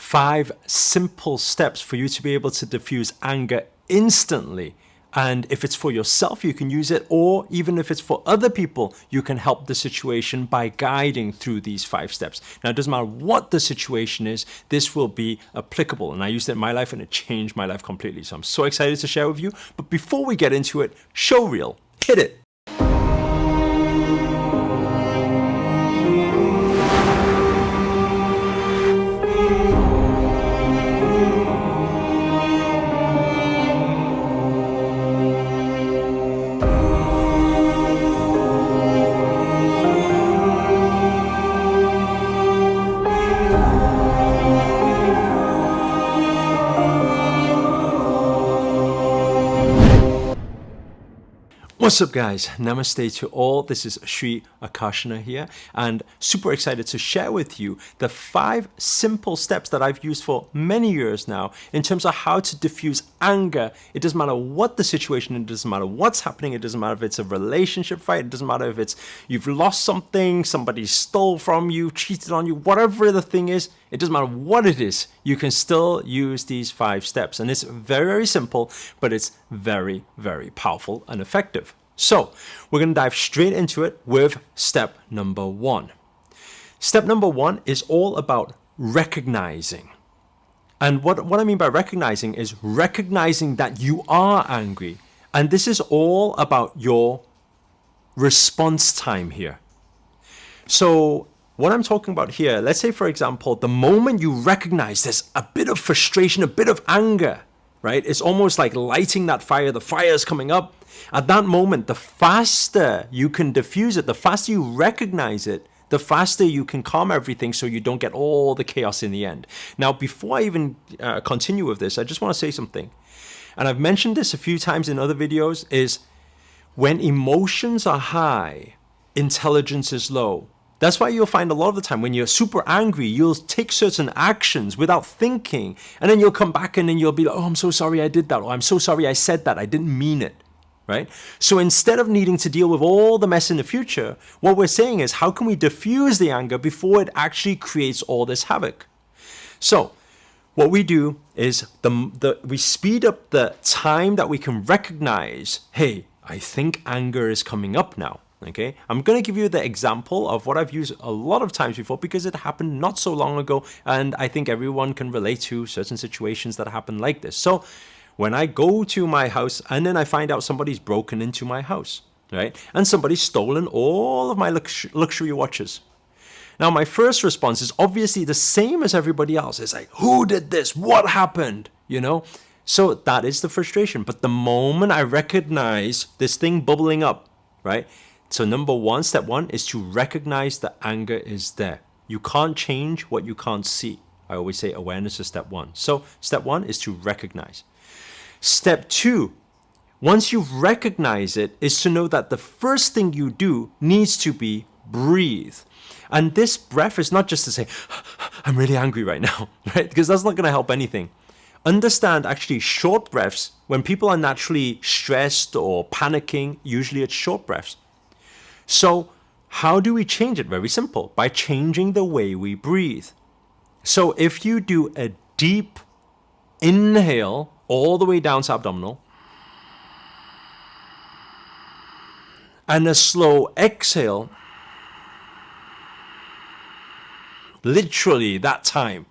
5 simple steps for you to be able to diffuse anger instantly. And if it's for yourself, you can use it, or even if it's for other people, you can help the situation by guiding through these 5 steps. Now, it doesn't matter what the situation is, this will be applicable. And I used it in my life and it changed my life completely. So I'm so excited to share with you. But before we get into it, show reel, hit it. What's up, guys? Namaste to all. This is Sri Akarshana here, and super excited to share with you the 5 simple steps that I've used for many years now in terms of how to diffuse anger. It doesn't matter what the situation, it doesn't matter what's happening, it doesn't matter if it's a relationship fight, it doesn't matter if it's you've lost something, somebody stole from you, cheated on you, whatever the thing is, it doesn't matter what it is, you can still use these 5 steps. And it's very, very simple, but it's very, very powerful and effective. So we're going to dive straight into it with step number 1. Step number 1 is all about recognizing. And what I mean by recognizing is recognizing that you are angry. And this is all about your response time here. So what I'm talking about here, let's say, for example, the moment you recognize there's a bit of frustration, a bit of anger, right? It's almost like lighting that fire. The fire is coming up. At that moment, the faster you can diffuse it, the faster you recognize it, the faster you can calm everything so you don't get all the chaos in the end. Now, before I even continue with this, I just want to say something. And I've mentioned this a few times in other videos, is when emotions are high, intelligence is low. That's why you'll find a lot of the time when you're super angry, you'll take certain actions without thinking. And then you'll come back and then you'll be like, oh, I'm so sorry I did that. Or I'm so sorry I said that. I didn't mean it. Right? So instead of needing to deal with all the mess in the future, what we're saying is, how can we diffuse the anger before it actually creates all this havoc? So what we do is we speed up the time that we can recognize, hey, I think anger is coming up now. Okay, I'm going to give you the example of what I've used a lot of times before because it happened not so long ago, and I think everyone can relate to certain situations that happen like this. So when I go to my house and then I find out somebody's broken into my house, right? And somebody's stolen all of my luxury watches. Now, my first response is obviously the same as everybody else. It's like, who did this? What happened? You know? So that is the frustration. But the moment I recognize this thing bubbling up, right? So step one is to recognize the anger is there. You can't change what you can't see. I always say awareness is step 1. So step 1 is to recognize. Step 2, once you've recognized it, is to know that the first thing you do needs to be breathe. And this breath is not just to say, I'm really angry right now, right? Because that's not going to help anything. Understand actually short breaths. When people are naturally stressed or panicking, usually it's short breaths. So how do we change it? Very simple, by changing the way we breathe. So if you do a deep inhale all the way down to abdominal, and a slow exhale, literally that time.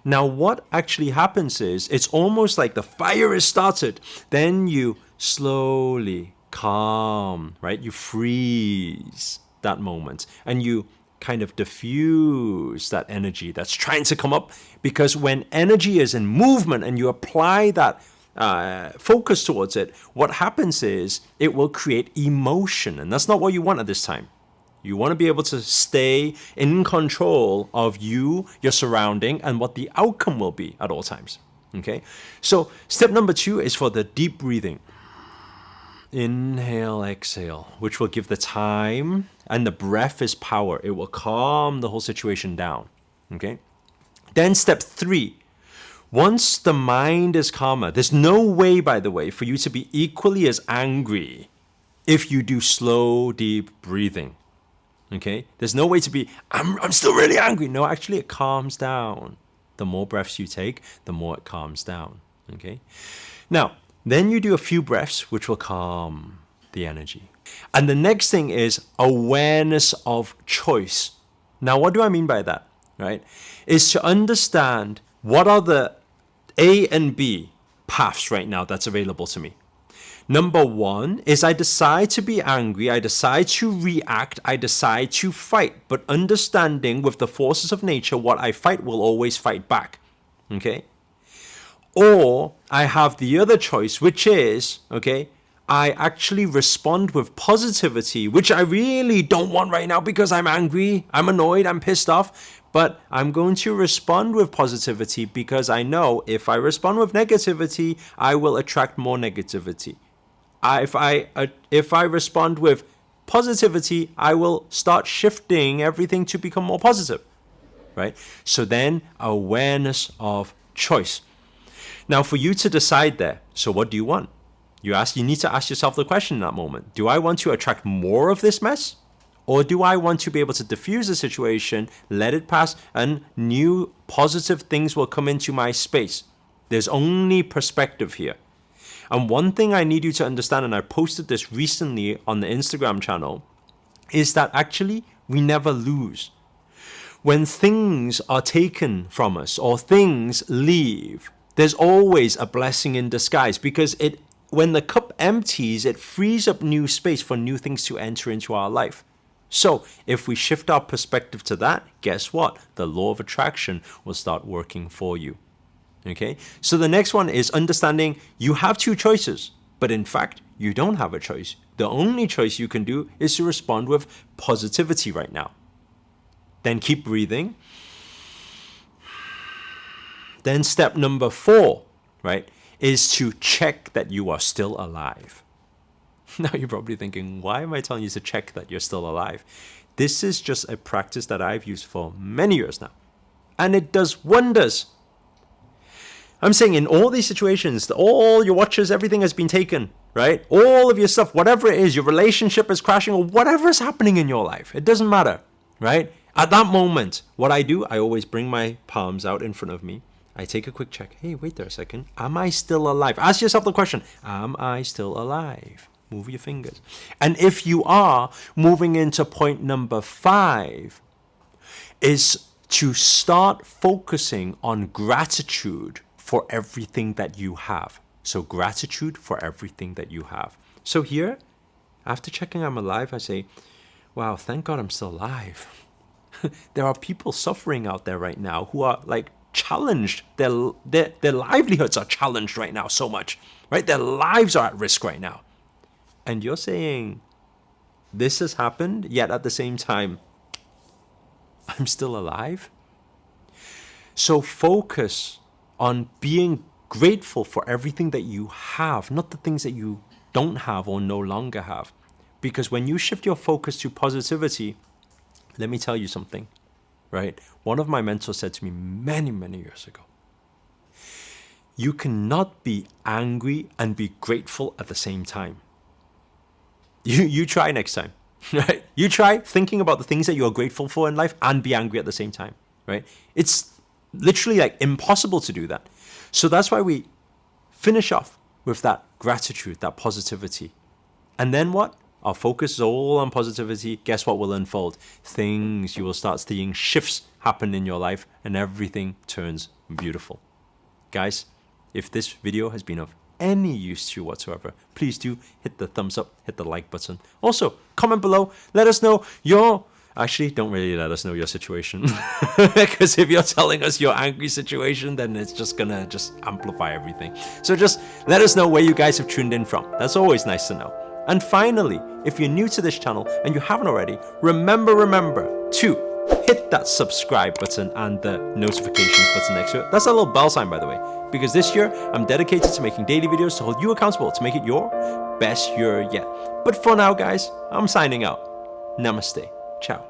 Now what actually happens is, it's almost like the fire is started, then you slowly calm, right? You freeze that moment, and you kind of diffuse that energy that's trying to come up, because when energy is in movement and you apply that focus towards it, what happens is it will create emotion, and that's not what you want at this time. You want to be able to stay in control of you, your surrounding, and what the outcome will be at all times. Okay? So step number 2 is for the deep breathing. Inhale, exhale, which will give the time, and the breath is power. It will calm the whole situation down. Okay? Then step 3, once the mind is calmer, there's no way, by the way, for you to be equally as angry if you do slow, deep breathing. Okay? There's no way to be, I'm still really angry. No, actually it calms down. The more breaths you take, the more it calms down. Okay? Now, then you do a few breaths, which will calm the energy. And the next thing is awareness of choice. Now, what do I mean by that? Right? Is to understand what are the A and B paths right now that's available to me. Number one is I decide to be angry, I decide to react, I decide to fight, but understanding with the forces of nature, what I fight will always fight back. Okay? Or I have the other choice, which is, okay, I actually respond with positivity, which I really don't want right now because I'm angry, I'm annoyed, I'm pissed off. But I'm going to respond with positivity because I know if I respond with negativity, I will attract more negativity. If I respond with positivity, I will start shifting everything to become more positive, right? So then awareness of choice. Now for you to decide there, so what do you want? You need to ask yourself the question in that moment. Do I want to attract more of this mess? Or do I want to be able to diffuse the situation, let it pass, and new positive things will come into my space? There's only perspective here. And one thing I need you to understand, and I posted this recently on the Instagram channel, is that actually we never lose. When things are taken from us or things leave, there's always a blessing in disguise because when the cup empties, it frees up new space for new things to enter into our life. So if we shift our perspective to that, guess what? The law of attraction will start working for you. Okay? So the next one is understanding you have two choices, but in fact, you don't have a choice. The only choice you can do is to respond with positivity right now. Then keep breathing. Then step number 4, right, is to check that you are still alive. Now you're probably thinking, why am I telling you to check that you're still alive? This is just a practice that I've used for many years now. And it does wonders. I'm saying in all these situations, all your watches, everything has been taken, right? All of your stuff, whatever it is, your relationship is crashing or whatever is happening in your life, it doesn't matter, right? At that moment, what I do, I always bring my palms out in front of me. I take a quick check. Hey, wait there a second. Am I still alive? Ask yourself the question, am I still alive? Move your fingers. And if you are, moving into point number 5 is to start focusing on gratitude for everything that you have. So gratitude for everything that you have. So here, after checking I'm alive, I say, wow, thank God I'm still alive. There are people suffering out there right now who are like challenged. Their livelihoods are challenged right now so much, right? Their lives are at risk right now. And you're saying this has happened, yet at the same time, I'm still alive? So focus on being grateful for everything that you have, not the things that you don't have or no longer have. Because when you shift your focus to positivity, let me tell you something, right? One of my mentors said to me many, many years ago, you cannot be angry and be grateful at the same time. You try next time, right? You try thinking about the things that you're grateful for in life and be angry at the same time, right? It's literally like impossible to do that. So that's why we finish off with that gratitude, that positivity. And then what? Our focus is all on positivity. Guess what will unfold? Things, you will start seeing shifts happen in your life and everything turns beautiful. Guys, if this video has been of any use to you whatsoever, please do hit the thumbs up, hit the like button. Also, comment below, let us know actually, don't really let us know your situation. Because if you're telling us your angry situation, then it's just gonna amplify everything. So just let us know where you guys have tuned in from. That's always nice to know. And finally, if you're new to this channel and you haven't already, remember to hit that subscribe button and the notifications button next to it. That's a little bell sign, by the way, because this year I'm dedicated to making daily videos to hold you accountable to make it your best year yet. But for now, guys, I'm signing out. Namaste. Ciao.